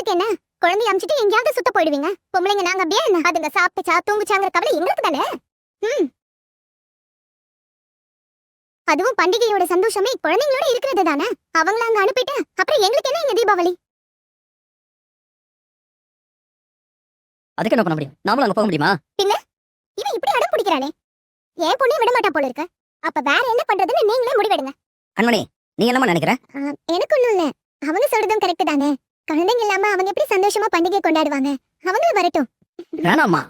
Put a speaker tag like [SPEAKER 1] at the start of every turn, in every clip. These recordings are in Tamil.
[SPEAKER 1] உங்களுக்கு என்ன? குழந்தைய அமிச்சிட்டு எங்கேயாவது சுத்த போயிடுவீங்க. பொம்பளைங்க நாங்க அப்படியே என்ன? அதுங்க சாப்பிட்டுச்சா தூங்குச்சாங்கிற கவலை எங்களுக்கு தானே. ம். அதுவும் பண்டிகையோட சந்தோஷமே குழந்தைங்களோட இருக்கிறது தானே. அவங்கள அங்க அனுப்பிட்டு அப்புறம் எங்களுக்கு என்ன இங்க தீபாவளி?
[SPEAKER 2] அதுக்கு என்ன பண்ண முடியும்? நாமளும் அங்க போக முடியுமா?
[SPEAKER 1] இவன் இப்படி அடம் பிடிக்கிறானே. என் பொண்ணே விட மாட்டா போல இருக்க. அப்ப வேற என்ன பண்றதுன்னு நீங்களே முடிவெடுங்க.
[SPEAKER 2] கண்மணி, நீ என்னமா நினைக்கிற?
[SPEAKER 1] எனக்கு ஒண்ணும் இல்ல. அவங்க சொல்றதும் கரெக்ட் தானே. குழந்தைங்க இல்லாம அவங்க எப்படி சந்தோஷமா பண்டிகை கொண்டாடுவாங்க? அவங்களும் வரட்டும்.
[SPEAKER 2] வேணாம்மா.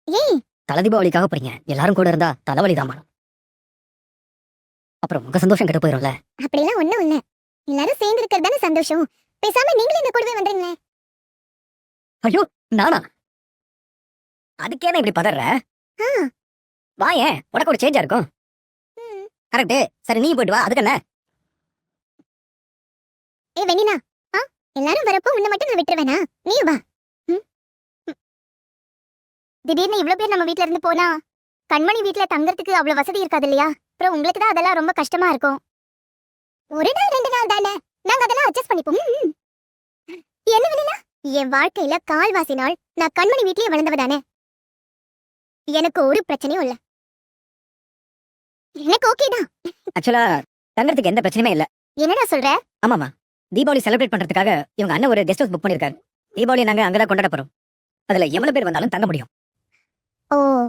[SPEAKER 1] ஏய்,
[SPEAKER 2] தலை தீபாவளிக்காக போறீங்க. எல்லாரும் கூட இருந்தா தலைவலிதாம்மா. அப்புறம் உங்க சந்தோஷம் கெட்டு போயிரும்ல.
[SPEAKER 1] அப்படிலாம் ஒண்ணும் இல்ல. எல்லாரும் சேர்ந்து இருக்கிறது தானே சந்தோஷம். பேசாம நீங்களே எங்க கூடவே வந்துருங்களேன்.
[SPEAKER 2] ஐயோ, நானா? அதுக்கே நான் இப்படி பதற?
[SPEAKER 1] ஆ,
[SPEAKER 2] வாயேன், உனக்கு ஒரு சேஞ்சா இருக்கும்.
[SPEAKER 1] ம்.
[SPEAKER 2] கரெக்ட். சரி, நீ போயிட்டு வா. அதுக்கு என்ன?
[SPEAKER 1] ஏய் வெண்ணிலா, எல்லாரும் வரப்போ உன்னை மட்டும் நான் விட்டுருவேனா? நீ வா. ம், ம். திடீர்னு இவ்ளோ பேர் நம்ம வீட்ல இருந்து போனா கண்மணி வீட்ல தங்கறதுக்கு அவ்வளவு வசதி இருக்காது இல்லையா? அப்புறம் உங்களுக்கு தான் அதெல்லாம் ரொம்ப கஷ்டமா இருக்கும். ஒரு நாள் 2 நாள் தானே. நாங்க அதெல்லாம் அட்ஜஸ்ட் பண்ணிப்போம். ம். என்ன வெண்ணிலா? என் வாழ்க்கையில கால்வாசி நாள் நான் கண்மணி வீட்லயே வளர்ந்தவ தானே. எனக்கு ஒரு பிரச்சனையும் இல்ல. எனக்கு ஓகே தான்.
[SPEAKER 2] ஆக்சுவலா தங்கறதுக்கு எந்த பிரச்சனையுமே இல்ல.
[SPEAKER 1] என்னடா சொல்ற?
[SPEAKER 2] ஆமாமா. தீபாவளி செலிப்ரேட் பண்றதுக்காக இவங்க அண்ணன் ஒரு கெஸ்ட் ஹவுஸ் புக் பண்ணிருக்காரு. தீபாவளி நாங்க அங்கதான் கொண்டாட போறோம். அதுல எவ்வளவு பேர் வந்தாலும் தங்க முடியும்.
[SPEAKER 1] ஓ,